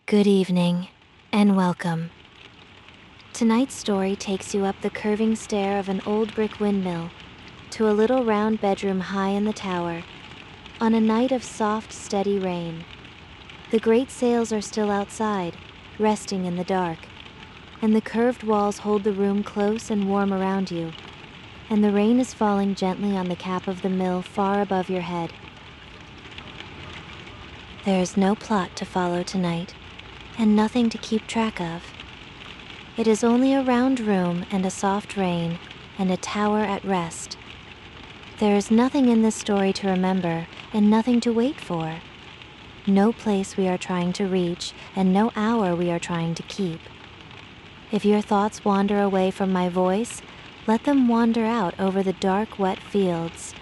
Good evening, and welcome. Tonight's story takes you up the curving stair of an old brick windmill to a little round bedroom high in the tower, on a night of soft, steady rain. The great sails are still outside, resting in the dark, and the curved walls hold the room close and warm around you, and the rain is falling gently on the cap of the mill far above your head. There is no plot to follow tonight, and nothing to keep track of. It is only a round room and a soft rain and a tower at rest. There is nothing in this story to remember and nothing to wait for. No place we are trying to reach and no hour we are trying to keep. If your thoughts wander away from my voice, let them wander out over the dark, wet fields.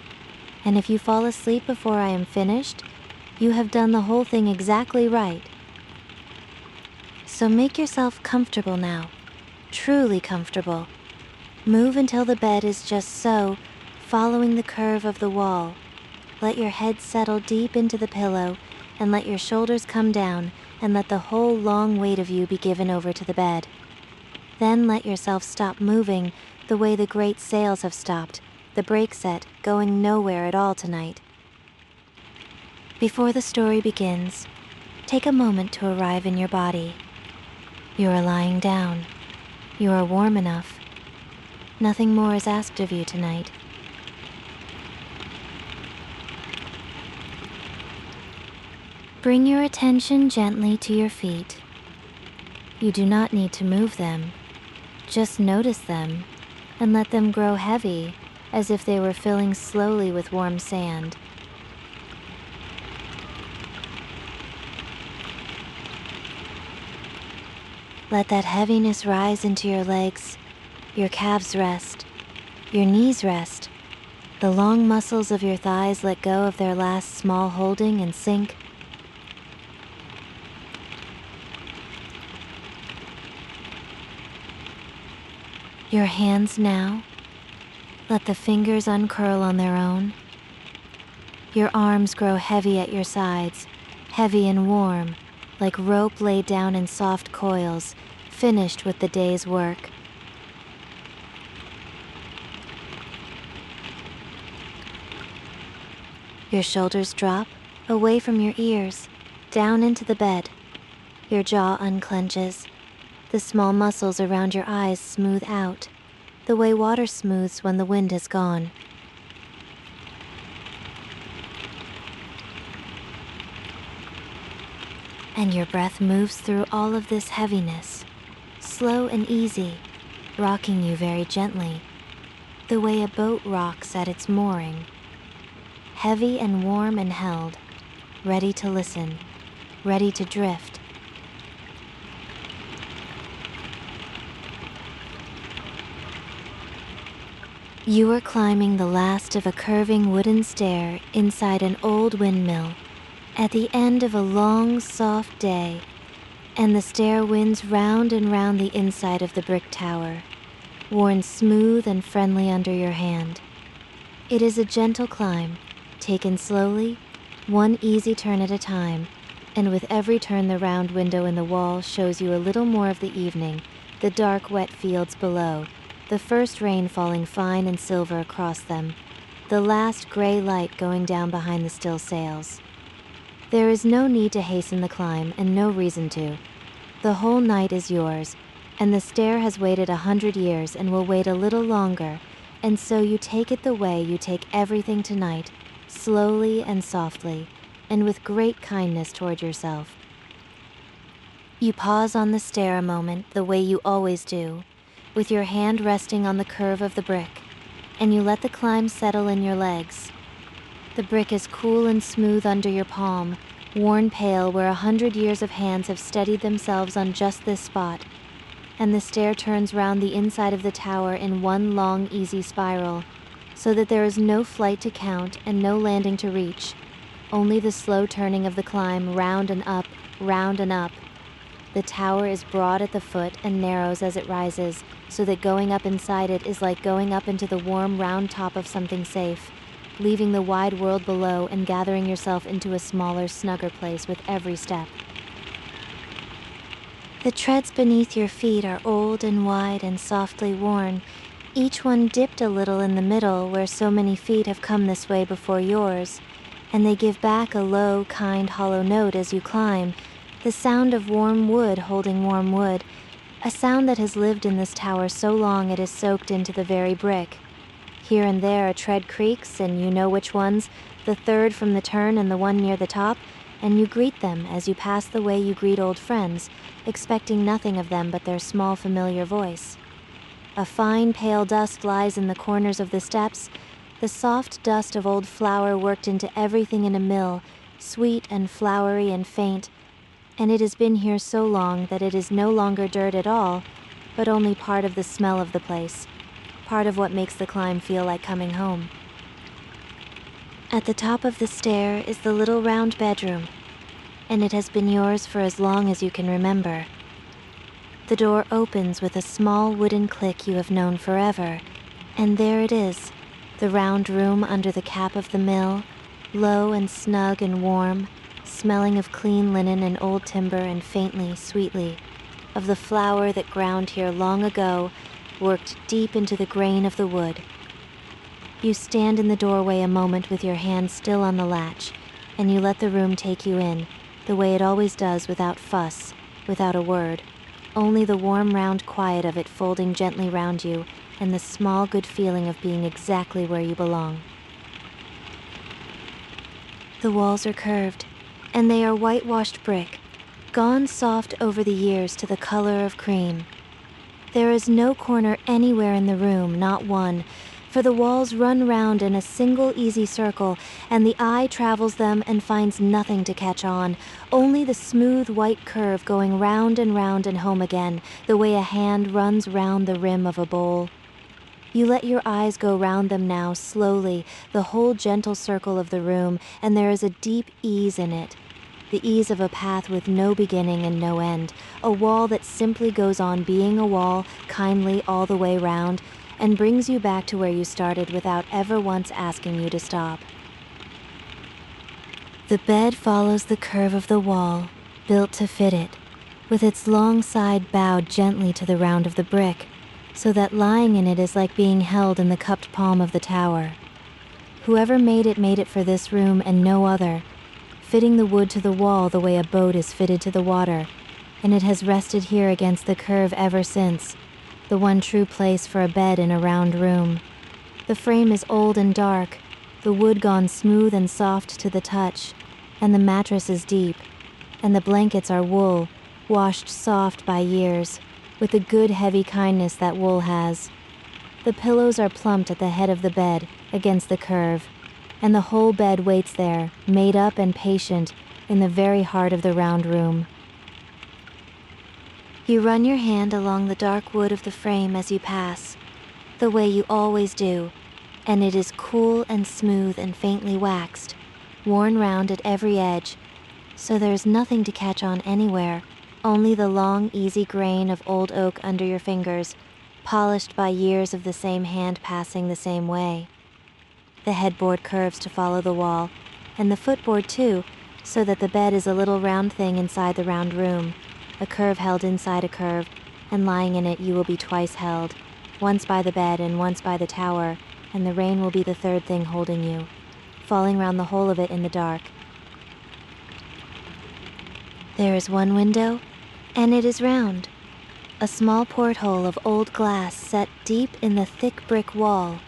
And if you fall asleep before I am finished, you have done the whole thing exactly right. So make yourself comfortable now, truly comfortable. Move until the bed is just so, following the curve of the wall. Let your head settle deep into the pillow, and let your shoulders come down, and let the whole long weight of you be given over to the bed. Then let yourself stop moving the way the great sails have stopped, the brake set going nowhere at all tonight. Before the story begins, take a moment to arrive in your body. You are lying down. You are warm enough. Nothing more is asked of you tonight. Bring your attention gently to your feet. You do not need to move them. Just notice them and let them grow heavy as if they were filling slowly with warm sand. Let that heaviness rise into your legs, your calves rest, your knees rest, the long muscles of your thighs let go of their last small holding and sink. Your hands now, let the fingers uncurl on their own. Your arms grow heavy at your sides, heavy and warm, like rope laid down in soft coils, finished with the day's work. Your shoulders drop away from your ears, down into the bed. Your jaw unclenches. The small muscles around your eyes smooth out, the way water smooths when the wind has gone. And your breath moves through all of this heaviness, slow and easy, rocking you very gently, the way a boat rocks at its mooring. Heavy and warm and held, ready to listen, ready to drift. You are climbing the last of a curving wooden stair inside an old windmill, at the end of a long, soft day, and the stair winds round and round the inside of the brick tower, worn smooth and friendly under your hand. It is a gentle climb, taken slowly, one easy turn at a time, and with every turn the round window in the wall shows you a little more of the evening, the dark, wet fields below, the first rain falling fine and silver across them, the last gray light going down behind the still sails. There is no need to hasten the climb, and no reason to. The whole night is yours, and the stair has waited 100 years and will wait a little longer, and so you take it the way you take everything tonight, slowly and softly, and with great kindness toward yourself. You pause on the stair a moment the way you always do, with your hand resting on the curve of the brick, and you let the climb settle in your legs. The brick is cool and smooth under your palm, worn pale where 100 years of hands have steadied themselves on just this spot, and the stair turns round the inside of the tower in one long, easy spiral, so that there is no flight to count and no landing to reach, only the slow turning of the climb round and up, round and up. The tower is broad at the foot and narrows as it rises, so that going up inside it is like going up into the warm, round top of something safe, leaving the wide world below and gathering yourself into a smaller, snugger place with every step. The treads beneath your feet are old and wide and softly worn, each one dipped a little in the middle where so many feet have come this way before yours, and they give back a low, kind, hollow note as you climb, the sound of warm wood holding warm wood, a sound that has lived in this tower so long it is soaked into the very brick. Here and there a tread creaks, and you know which ones, the third from the turn and the one near the top, and you greet them as you pass the way you greet old friends, expecting nothing of them but their small familiar voice. A fine pale dust lies in the corners of the steps, the soft dust of old flour worked into everything in a mill, sweet and flowery and faint, and it has been here so long that it is no longer dirt at all, but only part of the smell of the place, part of what makes the climb feel like coming home. At the top of the stair is the little round bedroom, and it has been yours for as long as you can remember. The door opens with a small wooden click you have known forever, and there it is, the round room under the cap of the mill, low and snug and warm, smelling of clean linen and old timber and faintly, sweetly, of the flour that ground here long ago, worked deep into the grain of the wood. You stand in the doorway a moment with your hand still on the latch, and you let the room take you in, the way it always does, without fuss, without a word, only the warm round quiet of it folding gently round you, and the small good feeling of being exactly where you belong. The walls are curved, and they are whitewashed brick, gone soft over the years to the color of cream. There is no corner anywhere in the room, not one, for the walls run round in a single easy circle, and the eye travels them and finds nothing to catch on, only the smooth white curve going round and home again, the way a hand runs round the rim of a bowl. You let your eyes go round them now, slowly, the whole gentle circle of the room, and there is a deep ease in it, the ease of a path with no beginning and no end, a wall that simply goes on being a wall, kindly all the way round, and brings you back to where you started without ever once asking you to stop. The bed follows the curve of the wall, built to fit it, with its long side bowed gently to the round of the brick, so that lying in it is like being held in the cupped palm of the tower. Whoever made it for this room and no other, fitting the wood to the wall the way a boat is fitted to the water, and it has rested here against the curve ever since, the one true place for a bed in a round room. The frame is old and dark, the wood gone smooth and soft to the touch, and the mattress is deep, and the blankets are wool, washed soft by years, with the good heavy kindness that wool has. The pillows are plumped at the head of the bed, against the curve, and the whole bed waits there, made up and patient, in the very heart of the round room. You run your hand along the dark wood of the frame as you pass, the way you always do, and it is cool and smooth and faintly waxed, worn round at every edge, so there is nothing to catch on anywhere, only the long, easy grain of old oak under your fingers, polished by years of the same hand passing the same way. The headboard curves to follow the wall, and the footboard too, so that the bed is a little round thing inside the round room, a curve held inside a curve, and lying in it you will be twice held, once by the bed and once by the tower, and the rain will be the third thing holding you, falling round the whole of it in the dark. There is one window, and it is round, a small porthole of old glass set deep in the thick brick wall,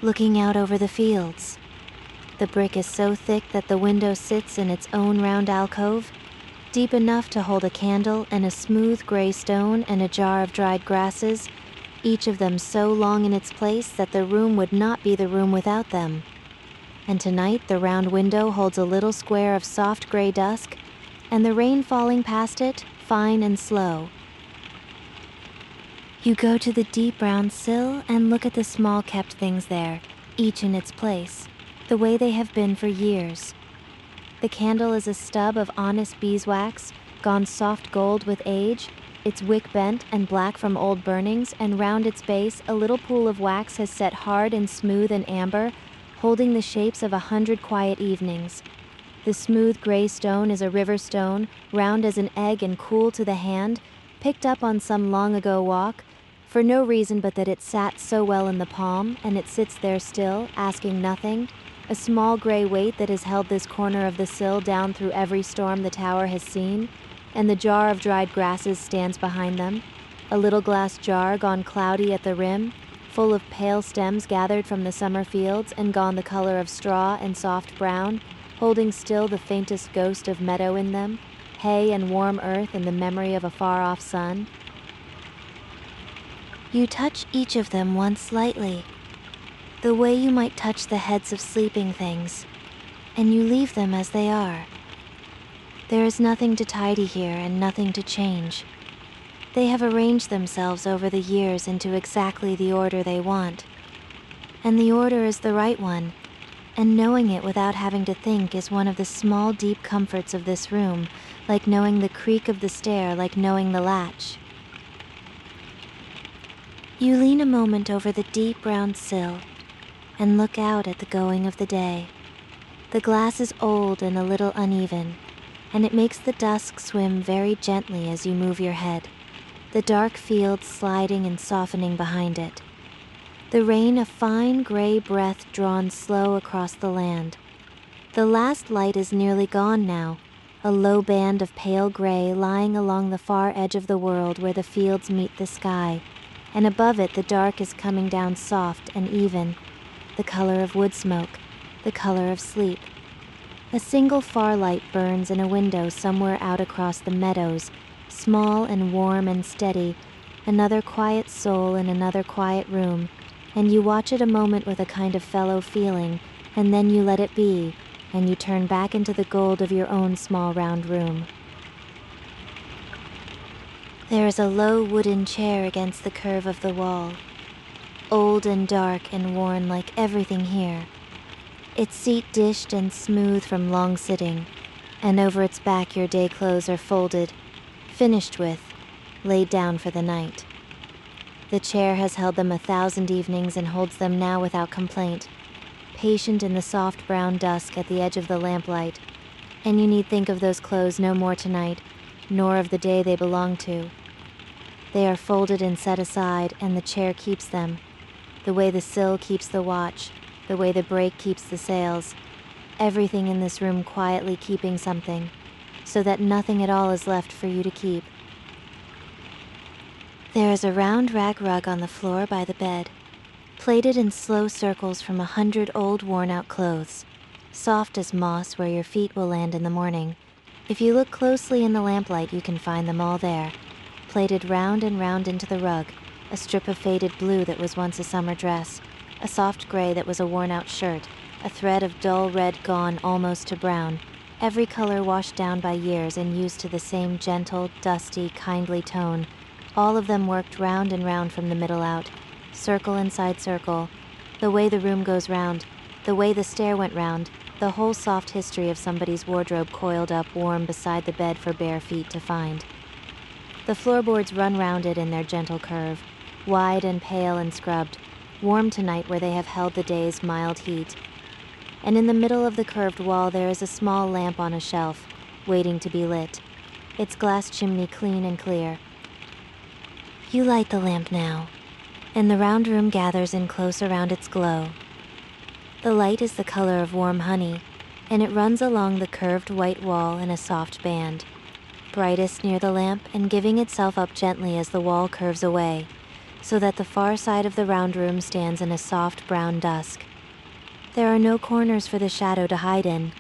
looking out over the fields. The brick is so thick that the window sits in its own round alcove, deep enough to hold a candle and a smooth gray stone and a jar of dried grasses, each of them so long in its place that the room would not be the room without them. And tonight the round window holds a little square of soft gray dusk, and the rain falling past it, fine and slow. You go to the deep round sill and look at the small kept things there, each in its place, the way they have been for years. The candle is a stub of honest beeswax, gone soft gold with age, its wick bent and black from old burnings, and round its base a little pool of wax has set hard and smooth and amber, holding the shapes of 100 quiet evenings. The smooth gray stone is a river stone, round as an egg and cool to the hand, picked up on some long ago walk, for no reason but that it sat so well in the palm, and it sits there still, asking nothing, a small gray weight that has held this corner of the sill down through every storm the tower has seen, and the jar of dried grasses stands behind them, a little glass jar gone cloudy at the rim, full of pale stems gathered from the summer fields and gone the color of straw and soft brown, holding still the faintest ghost of meadow in them, hay and warm earth and the memory of a far-off sun. You touch each of them once lightly, the way you might touch the heads of sleeping things, and you leave them as they are. There is nothing to tidy here and nothing to change. They have arranged themselves over the years into exactly the order they want. And the order is the right one, and knowing it without having to think is one of the small, deep comforts of this room, like knowing the creak of the stair, like knowing the latch. You lean a moment over the deep round sill and look out at the going of the day. The glass is old and a little uneven, and it makes the dusk swim very gently as you move your head, the dark fields sliding and softening behind it. The rain a fine gray breath drawn slow across the land. The last light is nearly gone now, a low band of pale gray lying along the far edge of the world where the fields meet the sky, and above it the dark is coming down soft and even, the color of wood smoke, the color of sleep. A single far light burns in a window somewhere out across the meadows, small and warm and steady, another quiet soul in another quiet room, and you watch it a moment with a kind of fellow feeling, and then you let it be, and you turn back into the gold of your own small round room. There is a low wooden chair against the curve of the wall, old and dark and worn like everything here, its seat dished and smooth from long sitting, and over its back your day clothes are folded, finished with, laid down for the night. The chair has held them 1,000 evenings and holds them now without complaint, patient in the soft brown dusk at the edge of the lamplight, and you need think of those clothes no more tonight, nor of the day they belong to. They are folded and set aside, and the chair keeps them, the way the sill keeps the watch, the way the brake keeps the sails, everything in this room quietly keeping something, so that nothing at all is left for you to keep. There is a round rag rug on the floor by the bed, plaited in slow circles from 100 old worn-out clothes, soft as moss where your feet will land in the morning. If you look closely in the lamplight, you can find them all there, plaited round and round into the rug, a strip of faded blue that was once a summer dress, a soft gray that was a worn-out shirt, a thread of dull red gone almost to brown, every color washed down by years and used to the same gentle, dusty, kindly tone, all of them worked round and round from the middle out, circle inside circle, the way the room goes round, the way the stair went round, the whole soft history of somebody's wardrobe coiled up warm beside the bed for bare feet to find. The floorboards run round it in their gentle curve, wide and pale and scrubbed, warm tonight where they have held the day's mild heat. And in the middle of the curved wall there is a small lamp on a shelf, waiting to be lit, its glass chimney clean and clear. You light the lamp now, and the round room gathers in close around its glow. The light is the color of warm honey, and it runs along the curved white wall in a soft band, brightest near the lamp and giving itself up gently as the wall curves away, so that the far side of the round room stands in a soft brown dusk. There are no corners for the shadow to hide in,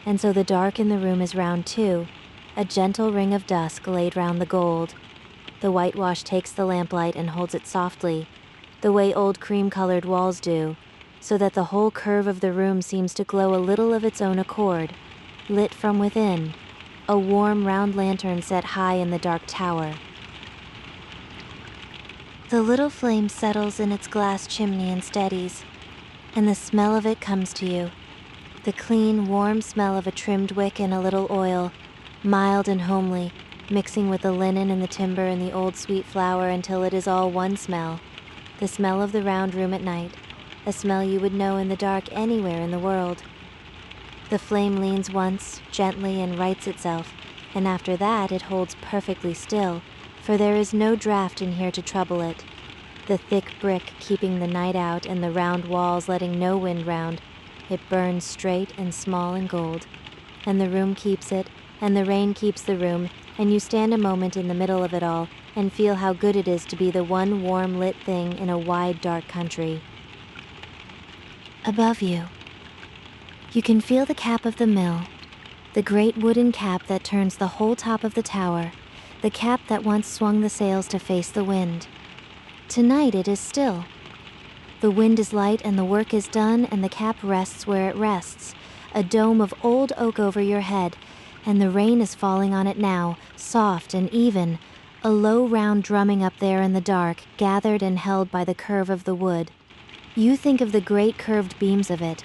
and so the dark in the room is round too, a gentle ring of dusk laid round the gold. The whitewash takes the lamplight and holds it softly, the way old cream-colored walls do, so that the whole curve of the room seems to glow a little of its own accord, lit from within, a warm round lantern set high in the dark tower. The little flame settles in its glass chimney and steadies, and the smell of it comes to you, the clean, warm smell of a trimmed wick and a little oil, mild and homely, mixing with the linen and the timber and the old sweet flower until it is all one smell, the smell of the round room at night, a smell you would know in the dark anywhere in the world. The flame leans once, gently, and rights itself, and after that it holds perfectly still, for there is no draught in here to trouble it. The thick brick keeping the night out and the round walls letting no wind round. It burns straight and small and gold. And the room keeps it, and the rain keeps the room, and you stand a moment in the middle of it all and feel how good it is to be the one warm lit thing in a wide dark country. Above you, you can feel the cap of the mill, the great wooden cap that turns the whole top of the tower, the cap that once swung the sails to face the wind. Tonight it is still. The wind is light and the work is done, and the cap rests where it rests, a dome of old oak over your head, and the rain is falling on it now, soft and even, a low round drumming up there in the dark, gathered and held by the curve of the wood. You think of the great curved beams of it,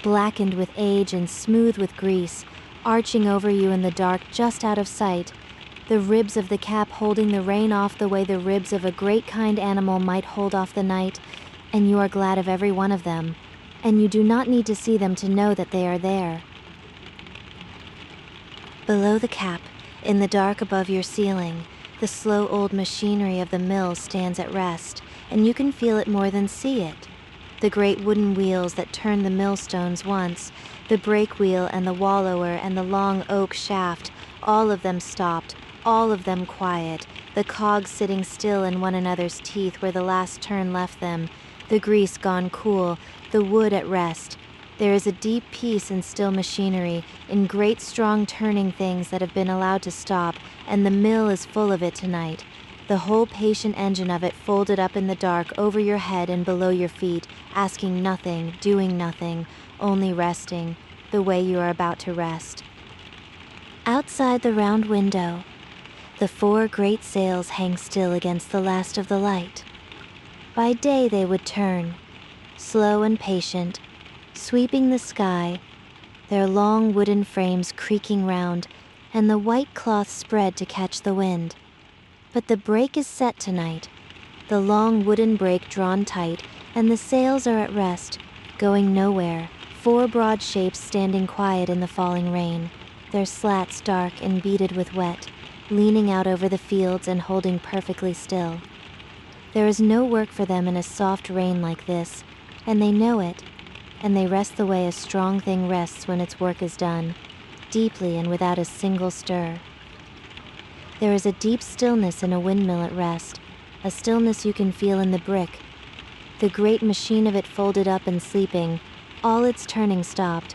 blackened with age and smooth with grease, arching over you in the dark just out of sight, the ribs of the cap holding the rain off the way the ribs of a great kind animal might hold off the night, and you are glad of every one of them, and you do not need to see them to know that they are there. Below the cap, in the dark above your ceiling, the slow old machinery of the mill stands at rest, and you can feel it more than see it. The great wooden wheels that turned the millstones once, the brake wheel and the wallower and the long oak shaft, all of them stopped, all of them quiet, the cogs sitting still in one another's teeth where the last turn left them, the grease gone cool, the wood at rest. There is a deep peace in still machinery, in great strong turning things that have been allowed to stop, and the mill is full of it tonight. The whole patient engine of it folded up in the dark over your head and below your feet, asking nothing, doing nothing, only resting, the way you are about to rest. Outside the round window, the 4 great sails hang still against the last of the light. By day they would turn, slow and patient, sweeping the sky, their long wooden frames creaking round, and the white cloth spread to catch the wind. But the brake is set tonight, the long wooden brake drawn tight, and the sails are at rest, going nowhere, 4 broad shapes standing quiet in the falling rain, their slats dark and beaded with wet, leaning out over the fields and holding perfectly still. There is no work for them in a soft rain like this, and they know it, and they rest the way a strong thing rests when its work is done, deeply and without a single stir. There is a deep stillness in a windmill at rest, a stillness you can feel in the brick, the great machine of it folded up and sleeping, all its turning stopped,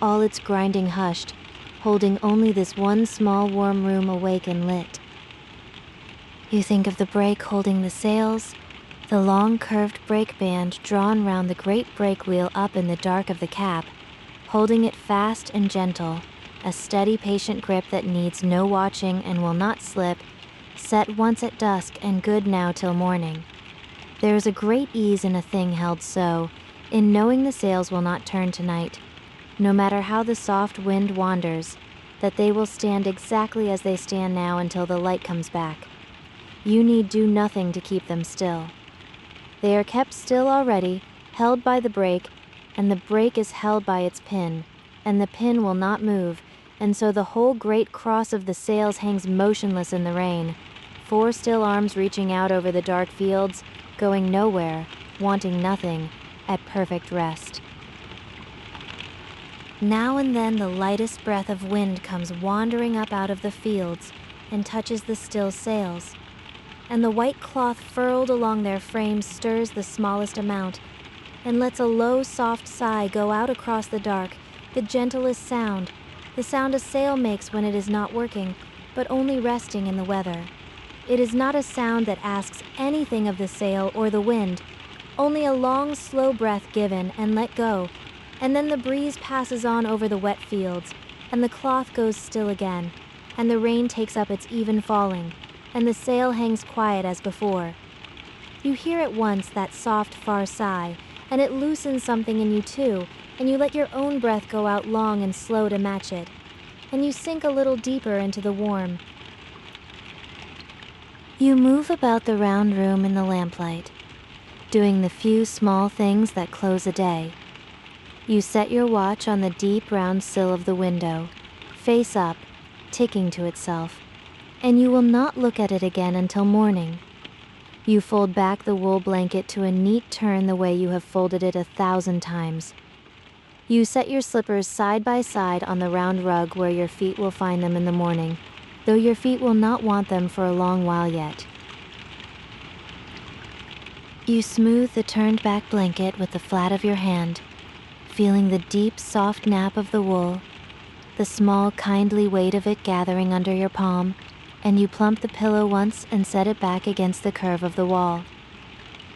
all its grinding hushed, holding only this one small warm room awake and lit. You think of the brake holding the sails, the long curved brake band drawn round the great brake wheel up in the dark of the cap, holding it fast and gentle, a steady patient grip that needs no watching and will not slip, set once at dusk and good now till morning. There is a great ease in a thing held so, in knowing the sails will not turn tonight, no matter how the soft wind wanders, that they will stand exactly as they stand now until the light comes back. You need do nothing to keep them still. They are kept still already, held by the brake, and the brake is held by its pin, and the pin will not move, and so the whole great cross of the sails hangs motionless in the rain, 4 still arms reaching out over the dark fields, going nowhere, wanting nothing, at perfect rest. Now and then the lightest breath of wind comes wandering up out of the fields and touches the still sails, and the white cloth furled along their frames stirs the smallest amount, and lets a low soft sigh go out across the dark, the gentlest sound, the sound a sail makes when it is not working, but only resting in the weather. It is not a sound that asks anything of the sail or the wind, only a long, slow breath given and let go, and then the breeze passes on over the wet fields, and the cloth goes still again, and the rain takes up its even falling, and the sail hangs quiet as before. You hear at once that soft, far sigh, and it loosens something in you too, and you let your own breath go out long and slow to match it, and you sink a little deeper into the warm. You move about the round room in the lamplight, doing the few small things that close a day. You set your watch on the deep round sill of the window, face up, ticking to itself, and you will not look at it again until morning. You fold back the wool blanket to a neat turn the way you have folded it 1,000 times. You set your slippers side by side on the round rug where your feet will find them in the morning, though your feet will not want them for a long while yet. You smooth the turned back blanket with the flat of your hand, feeling the deep, soft nap of the wool, the small, kindly weight of it gathering under your palm, and you plump the pillow once and set it back against the curve of the wall.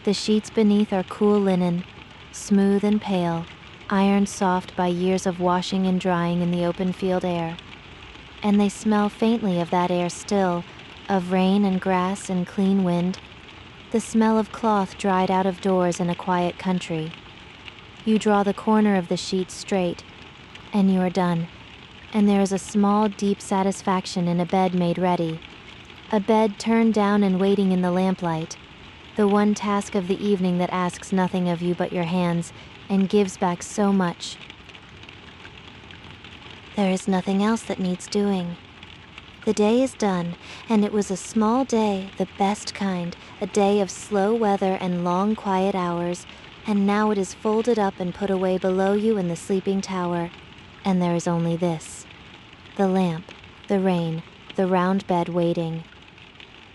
The sheets beneath are cool linen, smooth and pale, ironed soft by years of washing and drying in the open field air. And they smell faintly of that air still, of rain and grass and clean wind, the smell of cloth dried out of doors in a quiet country. You draw the corner of the sheet straight, and you are done. And there is a small, deep satisfaction in a bed made ready. A bed turned down and waiting in the lamplight. The one task of the evening that asks nothing of you but your hands and gives back so much. There is nothing else that needs doing. The day is done, and it was a small day, the best kind, a day of slow weather and long quiet hours, and now it is folded up and put away below you in the sleeping tower. And there is only this: the lamp, the rain, the round bed waiting.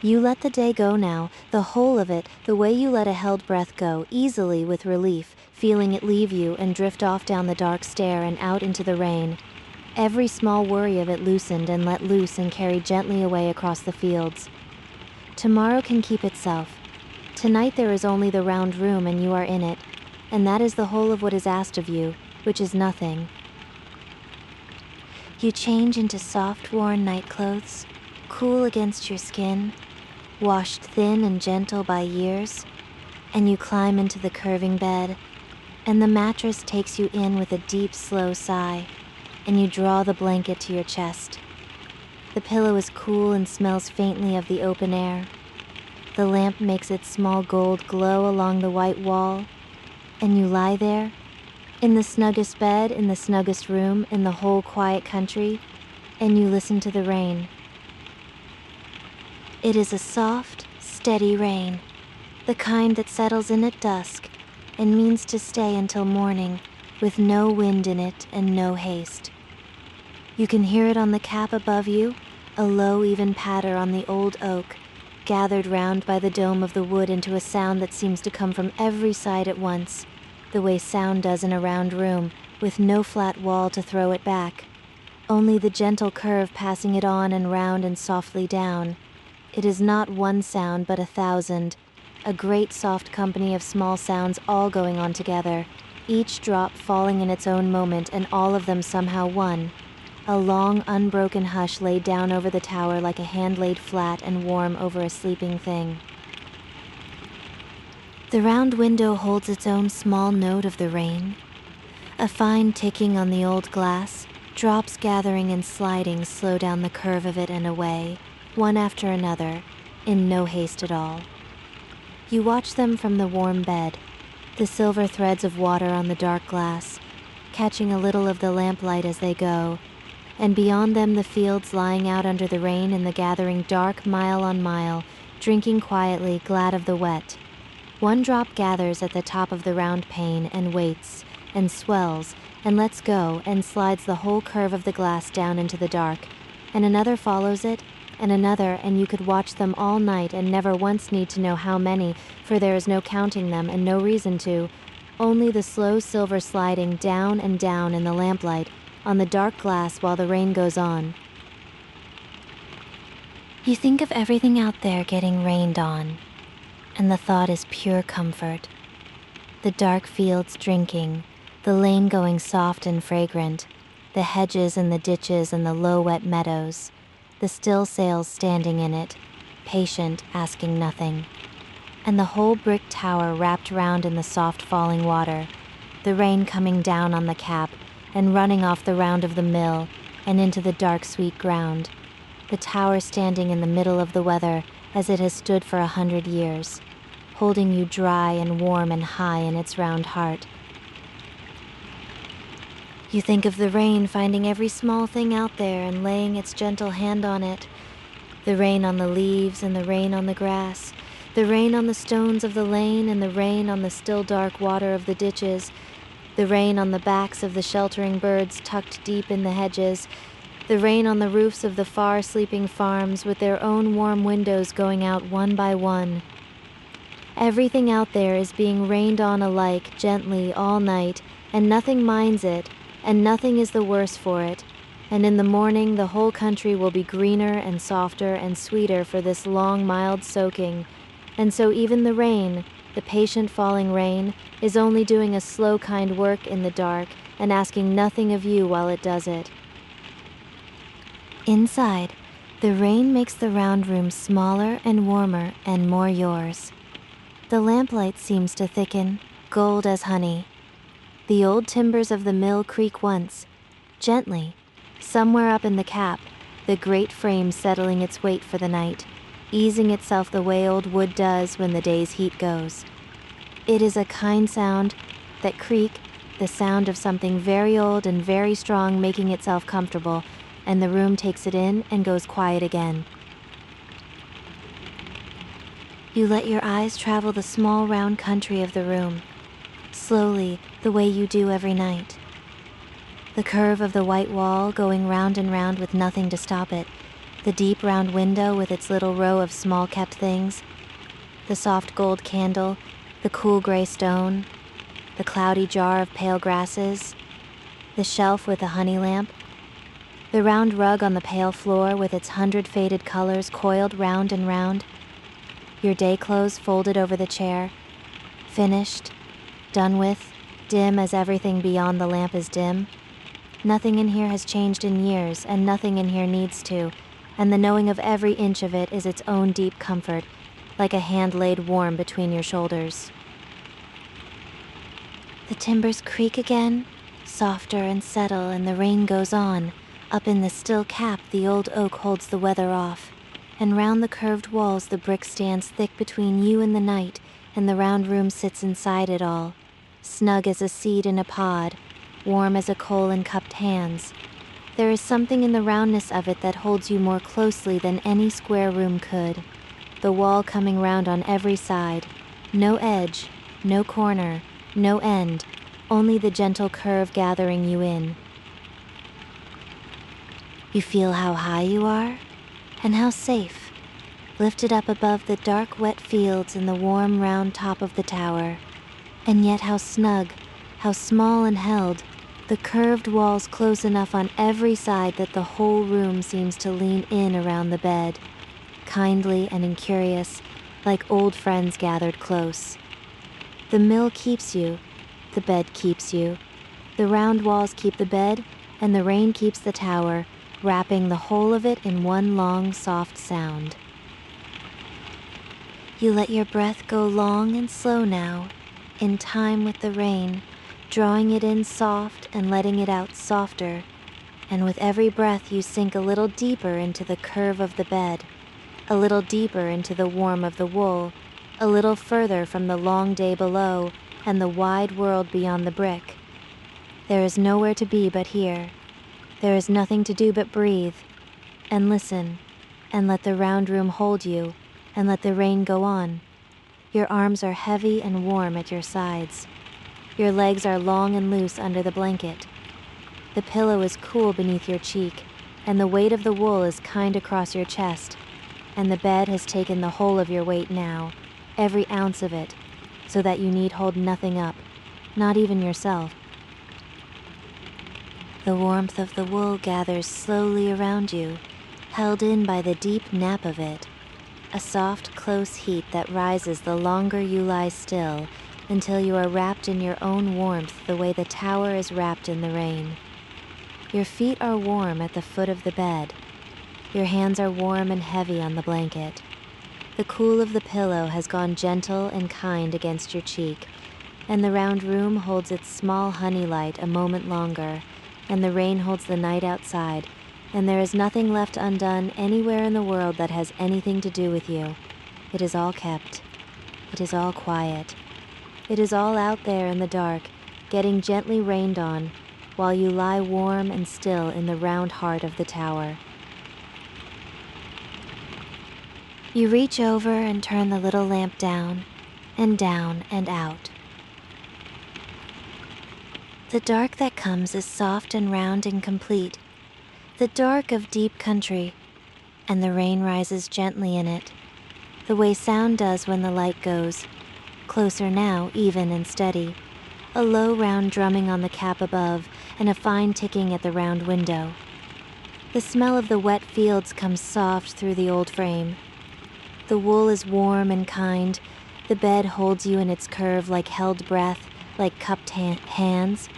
You let the day go now, the whole of it, the way you let a held breath go, easily with relief, feeling it leave you and drift off down the dark stair and out into the rain. Every small worry of it loosened and let loose and carried gently away across the fields. Tomorrow can keep itself. Tonight there is only the round room and you are in it, and that is the whole of what is asked of you, which is nothing. You change into soft, worn nightclothes, cool against your skin, washed thin and gentle by years, and you climb into the curving bed, and the mattress takes you in with a deep, slow sigh, and you draw the blanket to your chest. The pillow is cool and smells faintly of the open air. The lamp makes its small gold glow along the white wall, and you lie there, in the snuggest bed, in the snuggest room, in the whole quiet country, and you listen to the rain. It is a soft, steady rain, the kind that settles in at dusk and means to stay until morning, with no wind in it and no haste. You can hear it on the cap above you, a low, even patter on the old oak, gathered round by the dome of the wood into a sound that seems to come from every side at once, the way sound does in a round room, with no flat wall to throw it back, only the gentle curve passing it on and round and softly down. It is not one sound but 1,000, a great soft company of small sounds all going on together, each drop falling in its own moment and all of them somehow one, a long unbroken hush laid down over the tower like a hand laid flat and warm over a sleeping thing. The round window holds its own small note of the rain, a fine ticking on the old glass, drops gathering and sliding slow down the curve of it and away, one after another, in no haste at all. You watch them from the warm bed, the silver threads of water on the dark glass, catching a little of the lamplight as they go, and beyond them the fields lying out under the rain in the gathering dark mile on mile, drinking quietly, glad of the wet. One drop gathers at the top of the round pane and waits, and swells, and lets go, and slides the whole curve of the glass down into the dark, and another follows it, and another, and you could watch them all night and never once need to know how many, for there is no counting them and no reason to, only the slow silver sliding down and down in the lamplight on the dark glass while the rain goes on. You think of everything out there getting rained on, and the thought is pure comfort. The dark fields drinking, the lane going soft and fragrant, the hedges and the ditches and the low wet meadows, the still sails standing in it, patient, asking nothing, and the whole brick tower wrapped round in the soft falling water, the rain coming down on the cap and running off the round of the mill and into the dark sweet ground, the tower standing in the middle of the weather as it has stood for 100 years, holding you dry and warm and high in its round heart. You think of the rain finding every small thing out there and laying its gentle hand on it, The rain on the leaves and the rain on the grass, the rain on the stones of the lane and the rain on the still dark water of the ditches, the rain on the backs of the sheltering birds tucked deep in the hedges, the rain on the roofs of the far sleeping farms with their own warm windows going out one by one. Everything out there is being rained on alike gently all night, and nothing minds it, and nothing is the worse for it. And in the morning the whole country will be greener and softer and sweeter for this long, mild soaking. And so even the rain, the patient falling rain, is only doing a slow kind work in the dark and asking nothing of you while it does it. Inside, the rain makes the round room smaller and warmer and more yours. The lamplight seems to thicken, gold as honey. The old timbers of the mill creak once, gently, somewhere up in the cap, the great frame settling its weight for the night, easing itself the way old wood does when the day's heat goes. It is a kind sound, that creak, the sound of something very old and very strong making itself comfortable, and the room takes it in and goes quiet again. You let your eyes travel the small round country of the room, slowly, the way you do every night. The curve of the white wall going round and round with nothing to stop it, the deep round window with its little row of small kept things, the soft gold candle, the cool gray stone, the cloudy jar of pale grasses, the shelf with the honey lamp, the round rug on the pale floor with its 100 faded colors coiled round and round, your day clothes folded over the chair, finished, done with, dim as everything beyond the lamp is dim. Nothing in here has changed in years, and nothing in here needs to, and the knowing of every inch of it is its own deep comfort, like a hand laid warm between your shoulders. The timbers creak again, softer and settle, and the rain goes on. Up in the still cap the old oak holds the weather off, and round the curved walls the brick stands thick between you and the night, and the round room sits inside it all, snug as a seed in a pod, warm as a coal in cupped hands. There is something in the roundness of it that holds you more closely than any square room could, the wall coming round on every side, no edge, no corner, no end, only the gentle curve gathering you in. You feel how high you are, and how safe, lifted up above the dark wet fields and the warm round top of the tower, and yet how snug, how small and held, the curved walls close enough on every side that the whole room seems to lean in around the bed, kindly and incurious, like old friends gathered close. The mill keeps you, the bed keeps you, the round walls keep the bed, and the rain keeps the tower, wrapping the whole of it in one long, soft sound. You let your breath go long and slow now, in time with the rain, drawing it in soft and letting it out softer, and with every breath you sink a little deeper into the curve of the bed, a little deeper into the warmth of the wool, a little further from the long day below and the wide world beyond the brick. There is nowhere to be but here. There is nothing to do but breathe, and listen, and let the round room hold you, and let the rain go on. Your arms are heavy and warm at your sides. Your legs are long and loose under the blanket. The pillow is cool beneath your cheek, and the weight of the wool is kind across your chest, and the bed has taken the whole of your weight now, every ounce of it, so that you need hold nothing up, not even yourself. The warmth of the wool gathers slowly around you, held in by the deep nap of it, a soft, close heat that rises the longer you lie still, until you are wrapped in your own warmth the way the tower is wrapped in the rain. Your feet are warm at the foot of the bed. Your hands are warm and heavy on the blanket. The cool of the pillow has gone gentle and kind against your cheek, and the round room holds its small honey light a moment longer, and the rain holds the night outside, and there is nothing left undone anywhere in the world that has anything to do with you. It is all kept. It is all quiet. It is all out there in the dark, getting gently rained on, while you lie warm and still in the round heart of the tower. You reach over and turn the little lamp down and out. The dark that comes is soft and round and complete, the dark of deep country, and the rain rises gently in it, the way sound does when the light goes, closer now, even and steady, a low round drumming on the cap above and a fine ticking at the round window. The smell of the wet fields comes soft through the old frame. The wool is warm and kind, the bed holds you in its curve like held breath, like cupped hands.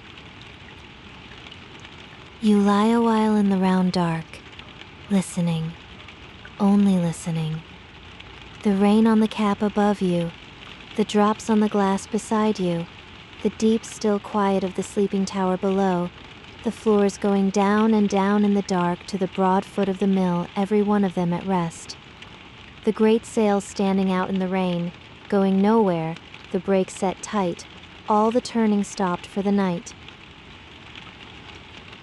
You lie a while in the round dark, listening, only listening. The rain on the cap above you, the drops on the glass beside you, the deep still quiet of the sleeping tower below, the floors going down and down in the dark to the broad foot of the mill, every one of them at rest. The great sails standing out in the rain, going nowhere, the brakes set tight, all the turning stopped for the night.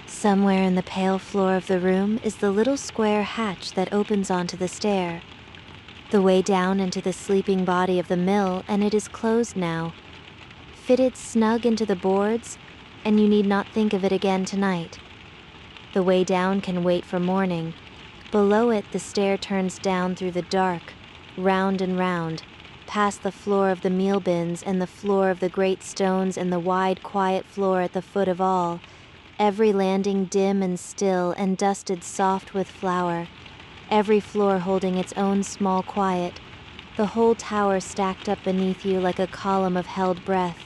Somewhere in the pale floor of the room is the little square hatch that opens onto the stair, the way down into the sleeping body of the mill, and it is closed now, fitted snug into the boards, and you need not think of it again tonight. The way down can wait for morning. Below it, the stair turns down through the dark, round and round, past the floor of the meal bins and the floor of the great stones and the wide, quiet floor at the foot of all, every landing dim and still and dusted soft with flour, every floor holding its own small quiet, the whole tower stacked up beneath you like a column of held breath.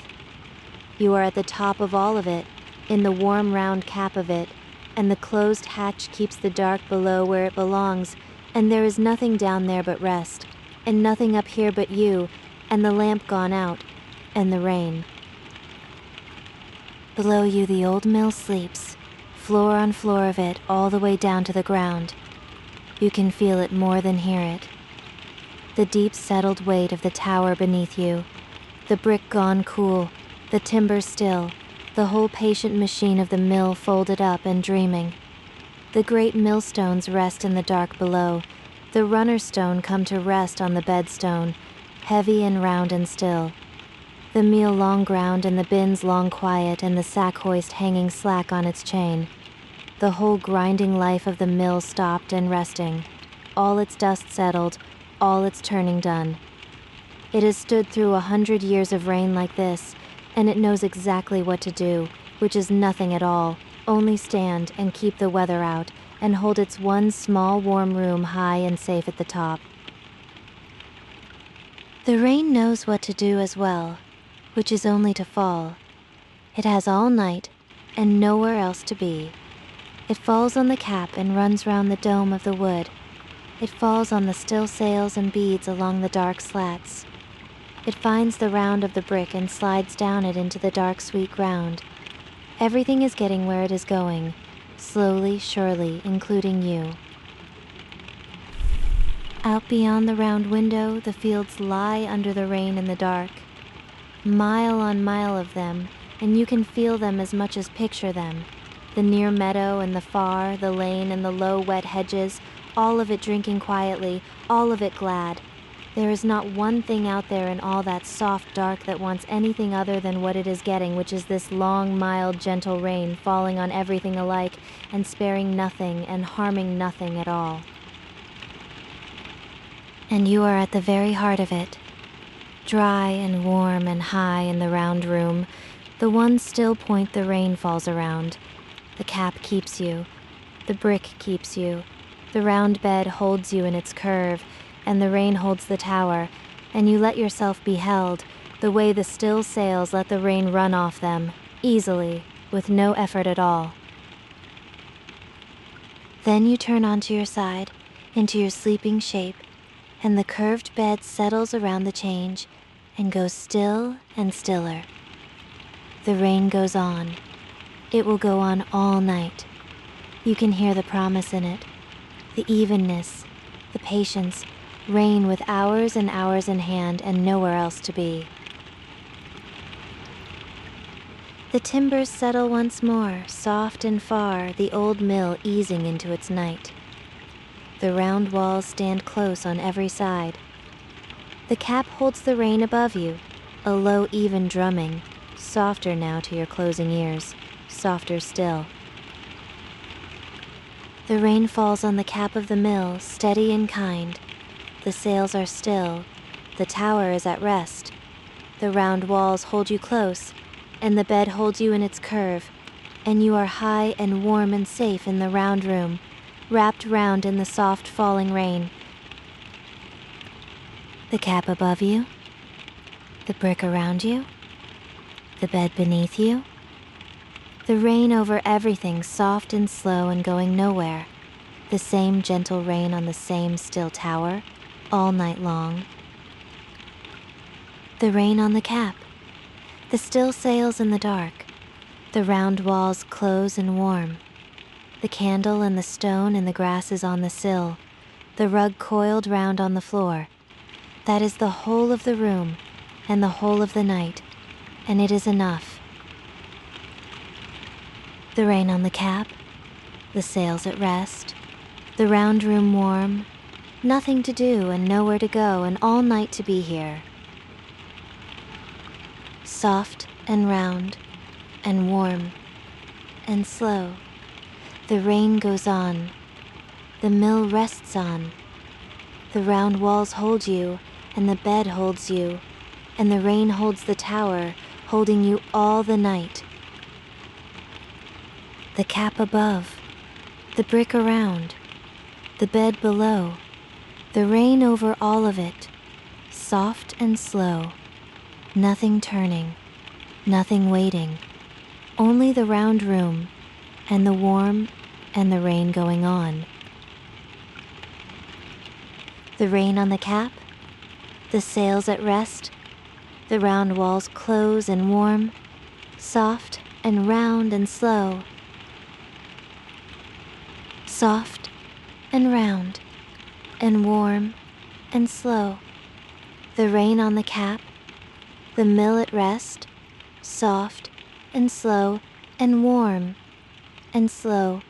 You are at the top of all of it, in the warm round cap of it, and the closed hatch keeps the dark below where it belongs, and there is nothing down there but rest, and nothing up here but you, and the lamp gone out, and the rain. Below you the old mill sleeps, floor on floor of it all the way down to the ground. You can feel it more than hear it. The deep settled weight of the tower beneath you, the brick gone cool, the timber still, the whole patient machine of the mill folded up and dreaming. The great millstones rest in the dark below, the runner stone come to rest on the bedstone, heavy and round and still. The meal long ground and the bins long quiet and the sack hoist hanging slack on its chain. The whole grinding life of the mill stopped and resting, all its dust settled, all its turning done. It has stood through 100 years of rain like this, and it knows exactly what to do, which is nothing at all, only stand and keep the weather out, and hold its one small warm room high and safe at the top. The rain knows what to do as well, which is only to fall. It has all night, and nowhere else to be. It falls on the cap and runs round the dome of the wood. It falls on the still sails and beads along the dark slats. It finds the round of the brick and slides down it into the dark, sweet ground. Everything is getting where it is going, slowly, surely, including you. Out beyond the round window, the fields lie under the rain in the dark. Mile on mile of them, and you can feel them as much as picture them. The near meadow and the far, the lane and the low, wet hedges, all of it drinking quietly, all of it glad. There is not one thing out there in all that soft dark that wants anything other than what it is getting, which is this long, mild, gentle rain falling on everything alike and sparing nothing and harming nothing at all. And you are at the very heart of it, dry and warm and high in the round room, the one still point the rain falls around. The cap keeps you, the brick keeps you, the round bed holds you in its curve, and the rain holds the tower, and you let yourself be held, the way the still sails let the rain run off them, easily, with no effort at all. Then you turn onto your side, into your sleeping shape, and the curved bed settles around the change, and goes still and stiller. The rain goes on. It will go on all night. You can hear the promise in it, the evenness, the patience, rain with hours and hours in hand and nowhere else to be. The timbers settle once more, soft and far, the old mill easing into its night. The round walls stand close on every side. The cap holds the rain above you, a low, even drumming, softer now to your closing ears, softer still. The rain falls on the cap of the mill, steady and kind. The sails are still, the tower is at rest. The round walls hold you close, and the bed holds you in its curve, and you are high and warm and safe in the round room, wrapped round in the soft falling rain. The cap above you, the brick around you, the bed beneath you, the rain over everything, soft and slow and going nowhere, the same gentle rain on the same still tower, all night long. The rain on the cap, the still sails in the dark, the round walls close and warm, the candle and the stone and the grasses on the sill, the rug coiled round on the floor. That is the whole of the room and the whole of the night, and it is enough. The rain on the cap, the sails at rest, the round room warm, nothing to do and nowhere to go and all night to be here. Soft and round and warm and slow, the rain goes on, the mill rests on, the round walls hold you and the bed holds you, and the rain holds the tower, holding you all the night. The cap above, the brick around, the bed below, the rain over all of it, soft and slow, nothing turning, nothing waiting, only the round room, and the warm and the rain going on. The rain on the cap, the sails at rest, the round walls close and warm, soft and round and slow. Soft and round and warm and slow. The rain on the cap, the mill at rest, soft and slow and warm and slow.